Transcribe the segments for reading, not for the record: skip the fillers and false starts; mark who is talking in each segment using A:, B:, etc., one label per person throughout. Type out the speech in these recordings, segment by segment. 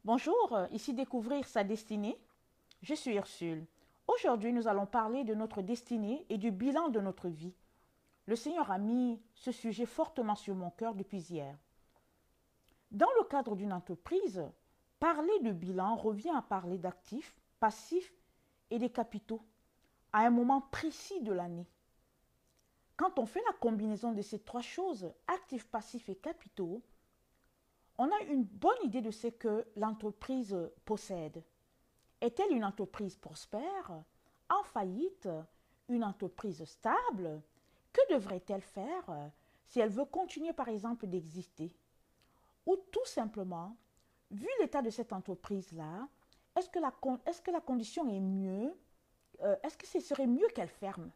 A: Bonjour, ici Découvrir sa destinée. Je suis Ursule. Aujourd'hui, nous allons parler de notre destinée et du bilan de notre vie. Le Seigneur a mis ce sujet fortement sur mon cœur depuis hier. Dans le cadre d'une entreprise, parler de bilan revient à parler d'actifs, passifs et des capitaux à un moment précis de l'année. Quand on fait la combinaison de ces trois choses, actifs, passifs et capitaux, on a une bonne idée de ce que l'entreprise possède. Est-elle une entreprise prospère, en faillite, une entreprise stable? Que devrait-elle faire si elle veut continuer par exemple d'exister? Ou tout simplement, vu l'état de cette entreprise-là, est-ce que la condition est mieux? Est-ce que ce serait mieux qu'elle ferme?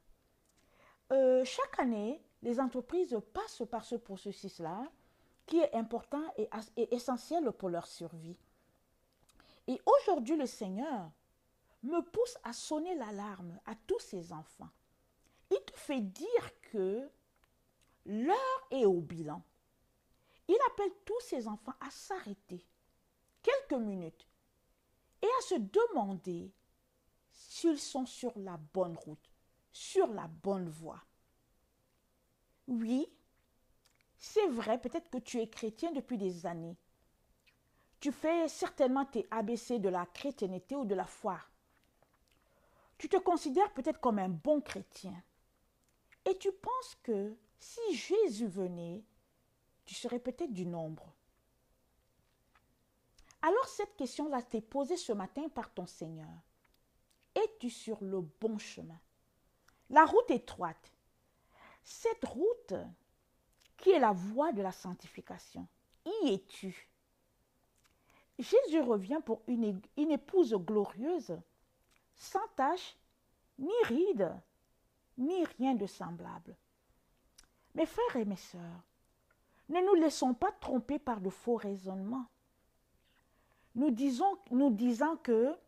A: Chaque année, les entreprises passent par ce processus-là qui est important et essentiel pour leur survie. Et aujourd'hui, le Seigneur me pousse à sonner l'alarme à tous ses enfants. Il te fait dire que l'heure est au bilan. Il appelle tous ses enfants à s'arrêter quelques minutes et à se demander s'ils sont sur la bonne route, sur la bonne voie. Oui, c'est vrai, peut-être que tu es chrétien depuis des années. Tu fais certainement tes ABC de la chrétienté ou de la foi. Tu te considères peut-être comme un bon chrétien. Et tu penses que si Jésus venait, tu serais peut-être du nombre. Alors cette question-là t'est posée ce matin par ton Seigneur. Es-tu sur le bon chemin? La route étroite. Cette route qui est la voie de la sanctification. Y es-tu? Jésus revient pour une épouse glorieuse, sans tache, ni ride, ni rien de semblable. Mes frères et mes sœurs, ne nous laissons pas tromper par de faux raisonnements. Nous disant que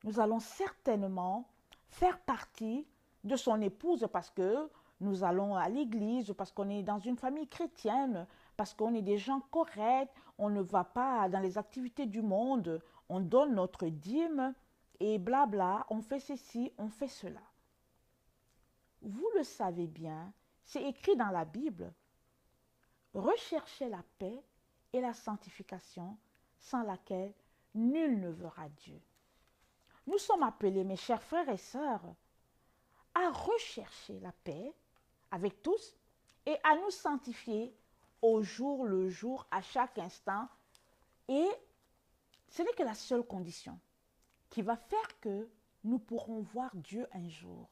A: nous allons certainement faire partie de son épouse parce que nous allons à l'église, parce qu'on est dans une famille chrétienne, parce qu'on est des gens corrects, on ne va pas dans les activités du monde, on donne notre dîme et blabla, on fait ceci, on fait cela. Vous le savez bien, c'est écrit dans la Bible. Recherchez la paix et la sanctification sans laquelle nul ne verra Dieu. Nous sommes appelés, mes chers frères et sœurs, à rechercher la paix avec tous et à nous sanctifier au jour le jour, à chaque instant. Et ce n'est que la seule condition qui va faire que nous pourrons voir Dieu un jour.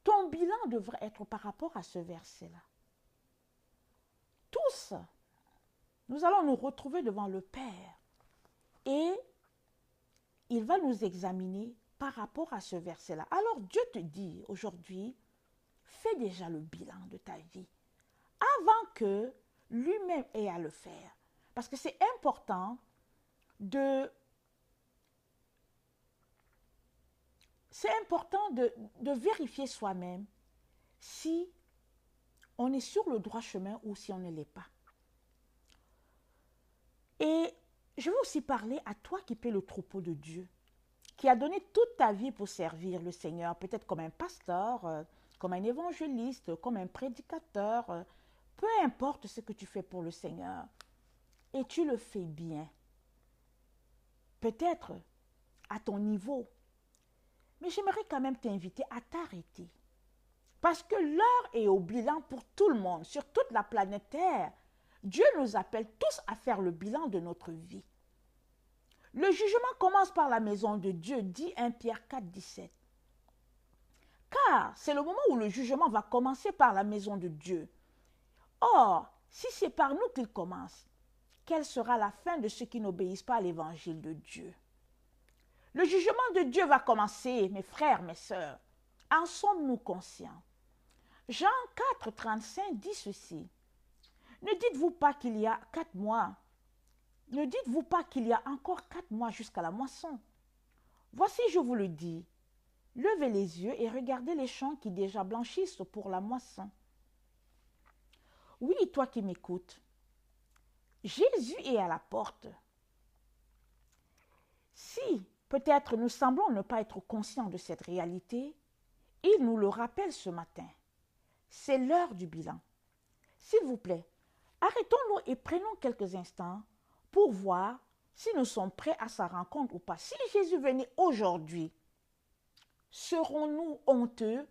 A: Ton bilan devrait être par rapport à ce verset-là. Tous, nous allons nous retrouver devant le Père et il va nous examiner par rapport à ce verset-là. Alors Dieu te dit aujourd'hui, fais déjà le bilan de ta vie avant que lui-même ait à le faire. Parce que c'est important de vérifier soi-même si on est sur le droit chemin ou si on ne l'est pas. Et je veux aussi parler à toi qui paie le troupeau de Dieu, qui a donné toute ta vie pour servir le Seigneur, peut-être comme un pasteur, comme un évangéliste, comme un prédicateur, peu importe ce que tu fais pour le Seigneur, et tu le fais bien. Peut-être à ton niveau, mais j'aimerais quand même t'inviter à t'arrêter. Parce que l'heure est au bilan pour tout le monde, sur toute la planète Terre. Dieu nous appelle tous à faire le bilan de notre vie. Le jugement commence par la maison de Dieu, dit 1 Pierre 4, 17. Car c'est le moment où le jugement va commencer par la maison de Dieu. Or, si c'est par nous qu'il commence, quelle sera la fin de ceux qui n'obéissent pas à l'évangile de Dieu? Le jugement de Dieu va commencer, mes frères, mes sœurs. En sommes-nous conscients? Jean 4, 35 dit ceci. Ne dites-vous pas qu'il y a 4 mois? Ne dites-vous pas qu'il y a encore 4 mois jusqu'à la moisson? Voici, je vous le dis, levez les yeux et regardez les champs qui déjà blanchissent pour la moisson. Oui, toi qui m'écoutes, Jésus est à la porte. Si peut-être nous semblons ne pas être conscients de cette réalité, il nous le rappelle ce matin. C'est l'heure du bilan. S'il vous plaît, arrêtons-nous et prenons quelques instants pour voir si nous sommes prêts à sa rencontre ou pas. Si Jésus venait aujourd'hui, serons-nous honteux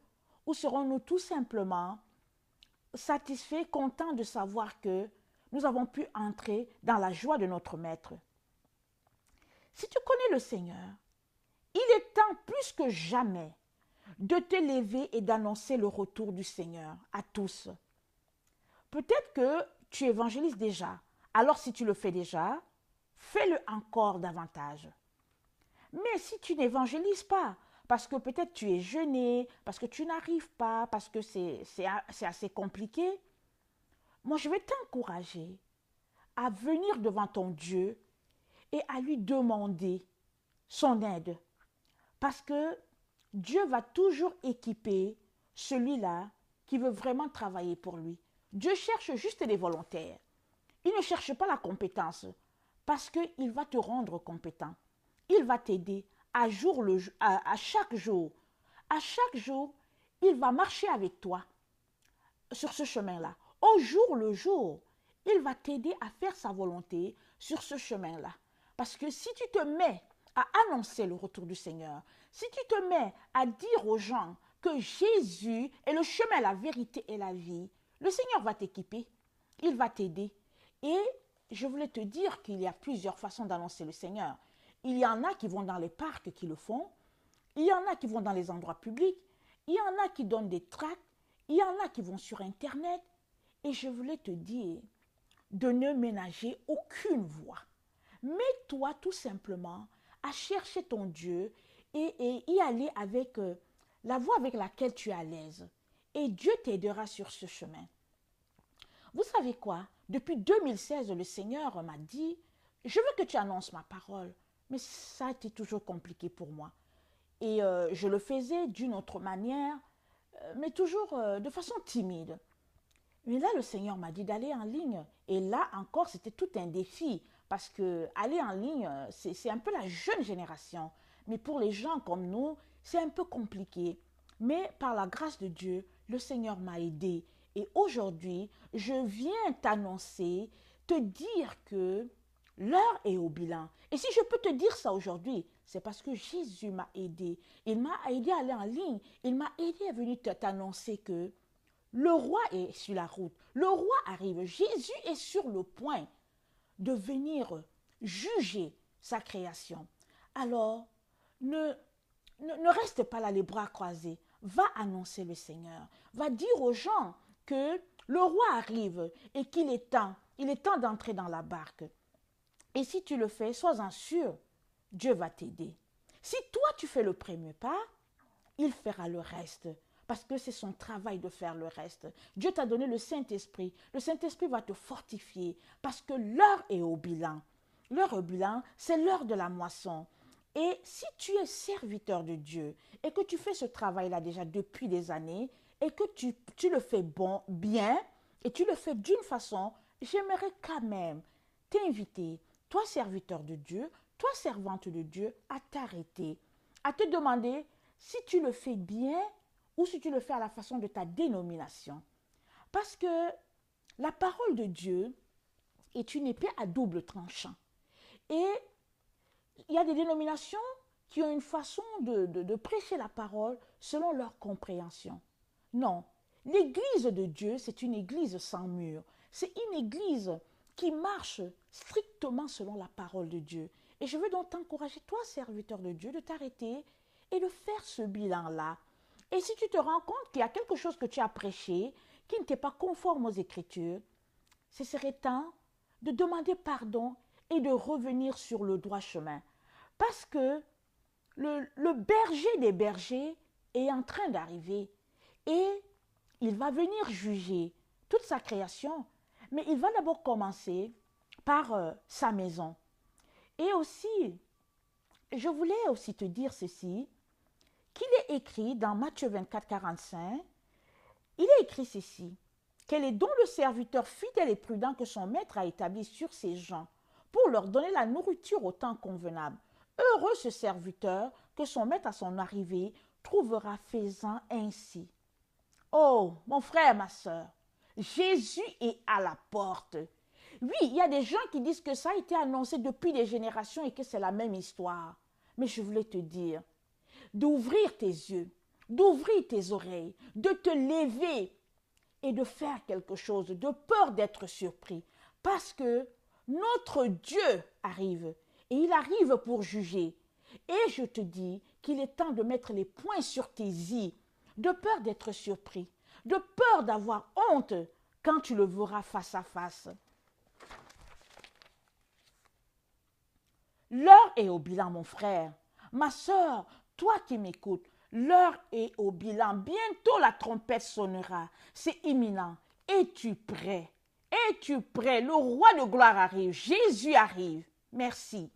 A: ou serons-nous tout simplement satisfaits, contents de savoir que nous avons pu entrer dans la joie de notre Maître? Si tu connais le Seigneur, il est temps plus que jamais de te lever et d'annoncer le retour du Seigneur à tous. Peut-être que tu évangélises déjà. Alors si tu le fais déjà, fais-le encore davantage. Mais si tu n'évangélises pas, parce que peut-être tu es gêné, parce que tu n'arrives pas, parce que c'est assez compliqué, moi je vais t'encourager à venir devant ton Dieu et à lui demander son aide. Parce que Dieu va toujours équiper celui-là qui veut vraiment travailler pour lui. Dieu cherche juste des volontaires. Il ne cherche pas la compétence parce qu'il va te rendre compétent. Il va t'aider à chaque jour. À chaque jour, il va marcher avec toi sur ce chemin-là. Au jour le jour, il va t'aider à faire sa volonté sur ce chemin-là. Parce que si tu te mets à annoncer le retour du Seigneur, si tu te mets à dire aux gens que Jésus est le chemin, la vérité et la vie, le Seigneur va t'équiper, il va t'aider. Et je voulais te dire qu'il y a plusieurs façons d'annoncer le Seigneur. Il y en a qui vont dans les parcs qui le font, il y en a qui vont dans les endroits publics, il y en a qui donnent des tracts, il y en a qui vont sur Internet. Et je voulais te dire de ne ménager aucune voie. Mets-toi tout simplement à chercher ton Dieu et y aller avec la voie avec laquelle tu es à l'aise. Et Dieu t'aidera sur ce chemin. Vous savez quoi? Depuis 2016, le Seigneur m'a dit, je veux que tu annonces ma parole. Mais ça a été toujours compliqué pour moi. Et je le faisais d'une autre manière, mais toujours de façon timide. Mais là, le Seigneur m'a dit d'aller en ligne. Et là encore, c'était tout un défi. Parce que aller en ligne, c'est un peu la jeune génération. Mais pour les gens comme nous, c'est un peu compliqué. Mais par la grâce de Dieu, le Seigneur m'a aidé. Et aujourd'hui, je viens t'annoncer, te dire que l'heure est au bilan. Et si je peux te dire ça aujourd'hui, c'est parce que Jésus m'a aidé. Il m'a aidé à aller en ligne. Il m'a aidé à venir t'annoncer que le roi est sur la route. Le roi arrive. Jésus est sur le point de venir juger sa création. Alors, ne reste pas là les bras croisés. Va annoncer le Seigneur. Va dire aux gens que le roi arrive et qu'il est temps. Il est temps d'entrer dans la barque. Et si tu le fais, sois-en sûr, Dieu va t'aider. Si toi tu fais le premier pas, il fera le reste. Parce que c'est son travail de faire le reste. Dieu t'a donné le Saint-Esprit. Le Saint-Esprit va te fortifier parce que l'heure est au bilan. L'heure au bilan, c'est l'heure de la moisson. Et si tu es serviteur de Dieu et que tu fais ce travail-là déjà depuis des années et que tu le fais bien et tu le fais d'une façon, j'aimerais quand même t'inviter, toi serviteur de Dieu, toi servante de Dieu, à t'arrêter, à te demander si tu le fais bien ou si tu le fais à la façon de ta dénomination. Parce que la parole de Dieu est une épée à double tranchant. Et il y a des dénominations qui ont une façon de prêcher la parole selon leur compréhension. Non, l'église de Dieu, c'est une église sans mur. C'est une église qui marche strictement selon la parole de Dieu. Et je veux donc t'encourager, toi, serviteur de Dieu, de t'arrêter et de faire ce bilan-là. Et si tu te rends compte qu'il y a quelque chose que tu as prêché qui n'était pas conforme aux Écritures, ce serait temps de demander pardon et de revenir sur le droit chemin. Parce que le berger des bergers est en train d'arriver et il va venir juger toute sa création, mais il va d'abord commencer par sa maison. Et aussi, je voulais aussi te dire ceci, qu'il est écrit dans Matthieu 24, 45, il est écrit ceci, quel est donc le serviteur fidèle et prudent que son maître a établi sur ses gens pour leur donner la nourriture au temps convenable. Heureux ce serviteur que son maître à son arrivée trouvera faisant ainsi. Oh, mon frère, ma soeur, Jésus est à la porte. Oui, il y a des gens qui disent que ça a été annoncé depuis des générations et que c'est la même histoire. Mais je voulais te dire d'ouvrir tes yeux, d'ouvrir tes oreilles, de te lever et de faire quelque chose, de peur d'être surpris. Parce que notre Dieu arrive et il arrive pour juger. Et je te dis qu'il est temps de mettre les points sur tes i, de peur d'être surpris, de peur d'avoir honte quand tu le verras face à face. L'heure est au bilan, mon frère. Ma soeur, toi qui m'écoutes, l'heure est au bilan. Bientôt la trompette sonnera. C'est imminent. Es-tu prêt? Es-tu prêt? Le roi de gloire arrive. Jésus arrive. Merci.